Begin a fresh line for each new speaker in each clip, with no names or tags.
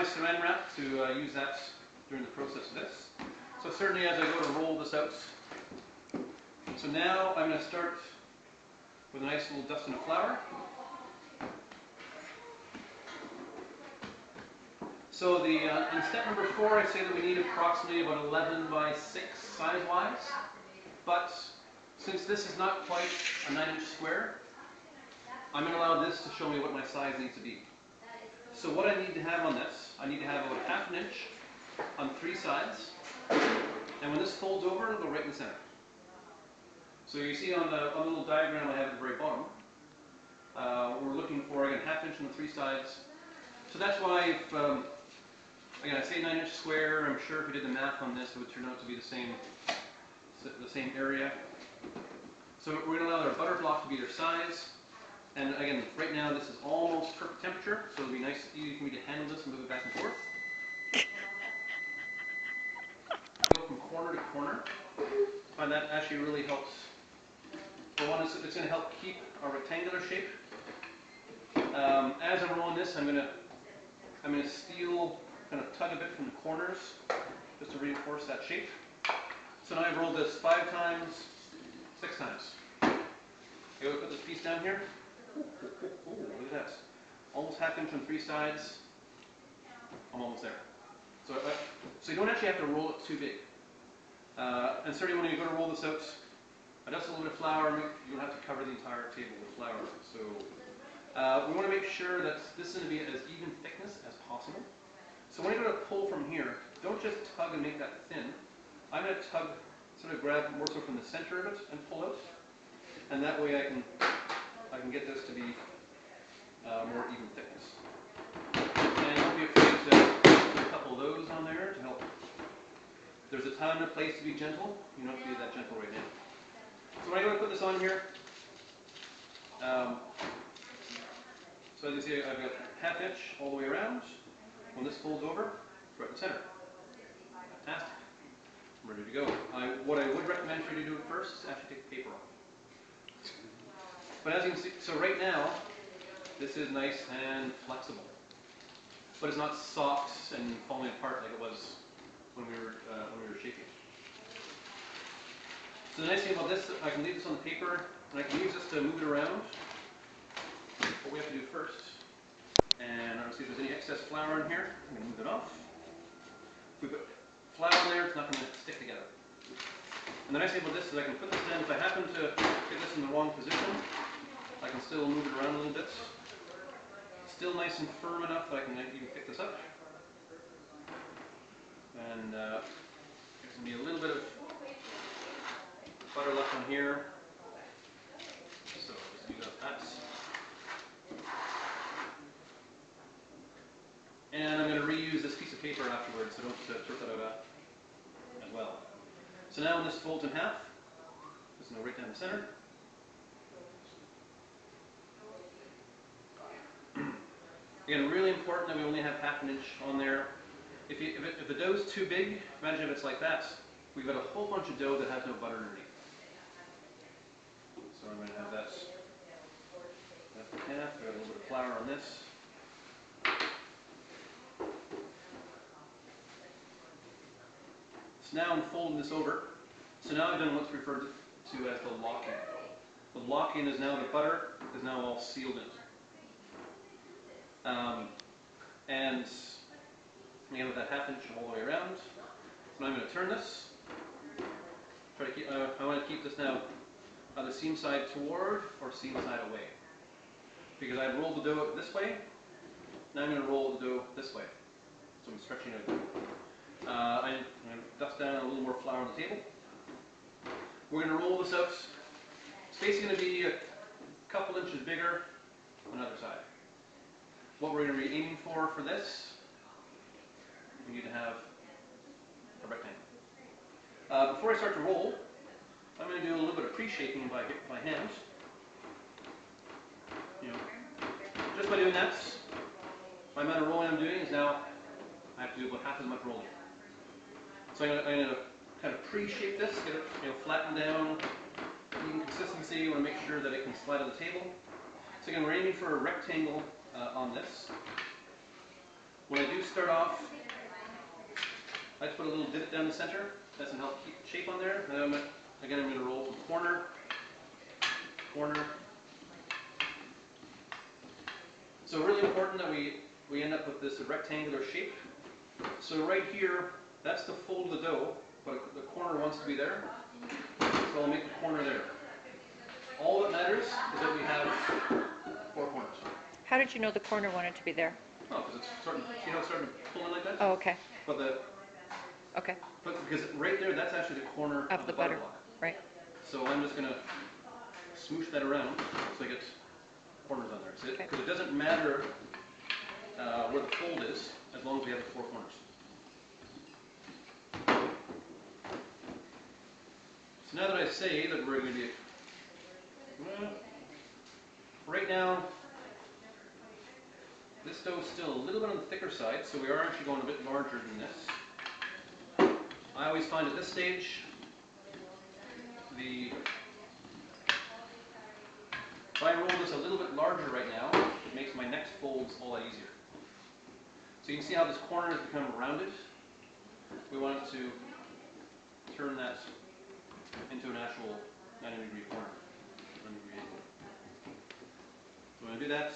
saran wrap to use that during the process of this. So certainly as I go to roll this out, so now I'm going to start with a nice little dusting of flour. So in step number 4, I say that we need approximately about 11 by 6 size-wise. But since this is not quite a 9-inch square, I'm going to allow this to show me what my size needs to be. So what I need to have on this, I need to have about 1/2 inch on 3 sides. And when this folds over, it'll go right in the center. So you see on the little diagram I have at the very bottom, we're looking for, again, 1/2 inch on the 3 sides. So that's why if, again, I say 9-inch square, I'm sure if we did the math on this, it would turn out to be the same area. So we're going to allow our butter block to be their size. And again, right now this is almost perfect temperature, so it'll be nice, easy for me to handle this and move it back and forth. Go from corner to corner. I find that actually really helps. For one, it's going to help keep a rectangular shape. As I'm rolling this, I'm going to steel, kind of tug a bit from the corners, just to reinforce that shape. So now I've rolled this 5 times, 6 times. I'm going to put this piece down here. Look at that. Almost 1/2 inch on 3 sides. I'm almost there. So you don't actually have to roll it too big. And certainly when you go to roll this out, just a little bit of flour. You don't have to cover the entire table with flour. So we want to make sure that this is going to be as even thickness as possible. So when you go to pull from here, don't just tug and make that thin. I'm going to tug, sort of grab more so from the center of it and pull out. And that way I can get this to be more even thickness. And don't be afraid to put a couple of those on there to help. There's a time and a place to be gentle. You don't have to be that gentle right now. So when I go to put this on here, so as you see, I've got 1/2 inch all the way around. When this folds over, it's right in the center. Fantastic. I'm ready to go. What I would recommend for you to do first is actually take the paper off. But as you can see, so right now, this is nice and flexible. But it's not soft and falling apart like it was when we were shaping. So the nice thing about this, I can leave this on the paper, and I can use this to move it around. What we have to do first, and I'll see if there's any excess flour in here. I'm going to move it off. If we put flour in there, it's not going to stick together. And the nice thing about this is I can put this in. If I happen to get this in the wrong position, I can still move it around a little bit. Still nice and firm enough that I can even pick this up. And there's going to be a little bit of butter left on here. So just use that. And I'm going to reuse this piece of paper afterwards, so don't throw that out as well. So now when this folds in half, this will go right down the center. Again, really important that we only have 1/2 inch on there. If the dough is too big, imagine if it's like that, we've got a whole bunch of dough that has no butter underneath. So I'm going to have that in half. I've got a little bit of flour on this. So now I'm folding this over. So now I've done what's referred to as the lock-in. The lock-in is now the butter is now all sealed in. And again with that 1/2 inch all the way around. So now I'm going to turn this. Try to keep. I want to keep this now either seam side toward or seam side away. Because I rolled the dough this way. Now I'm going to roll the dough this way. So I'm stretching it out. I'm going to dust down a little more flour on the table. We're going to roll this out. It's basically going to be a couple inches bigger on the other side. What we're going to be aiming for this, we need to have a rectangle. Before I start to roll, I'm going to do a little bit of pre-shaping by hand. Just by doing that, my amount of rolling I'm doing is now I have to do about half as much rolling. So I'm going to kind of pre-shape this, get it flattened down, even consistency. You want to make sure that it can slide on the table. So again, we're aiming for a rectangle on this. When I do start off, I just put a little divot down the center. That's going to help keep shape on there. And then again, I'm going to roll from corner, corner. So really important that we end up with this rectangular shape. So right here, that's the fold of the dough, but the corner wants to be there. So I'll make the corner there. All that matters is that we have 4 corners.
How did you know the corner wanted to be there?
Oh, because it's starting, see how it's starting to pull in like that?
Oh, okay.
But because right there, that's actually the corner of the butter block.
Right.
So I'm just going to smoosh that around so I get corners on there. Because it doesn't matter where the fold is, as long as we have the 4 corners. So now that I say that we're going to be, right now, this dough is still a little bit on the thicker side, so we are actually going a bit larger than this. I always find at this stage, if I roll this a little bit larger right now, it makes my next folds all that easier. So you can see how this corner has become rounded. We want it to turn that into an actual 90-degree corner, 90-degree angle. So when I do that,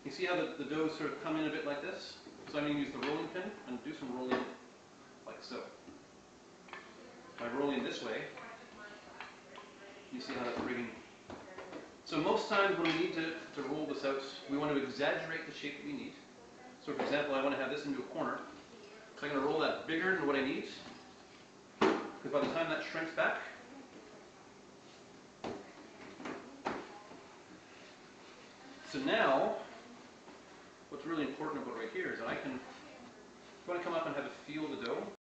you see how the dough sort of come in a bit like this? So I'm going to use the rolling pin and do some rolling like so. By rolling this way, you see how that's rigging. So most times when we need to roll this out, we want to exaggerate the shape that we need. So for example, I want to have this into a corner. So I'm going to roll that bigger than what I need. Because by the time that shrinks back, so now, what's really important about right here is that I can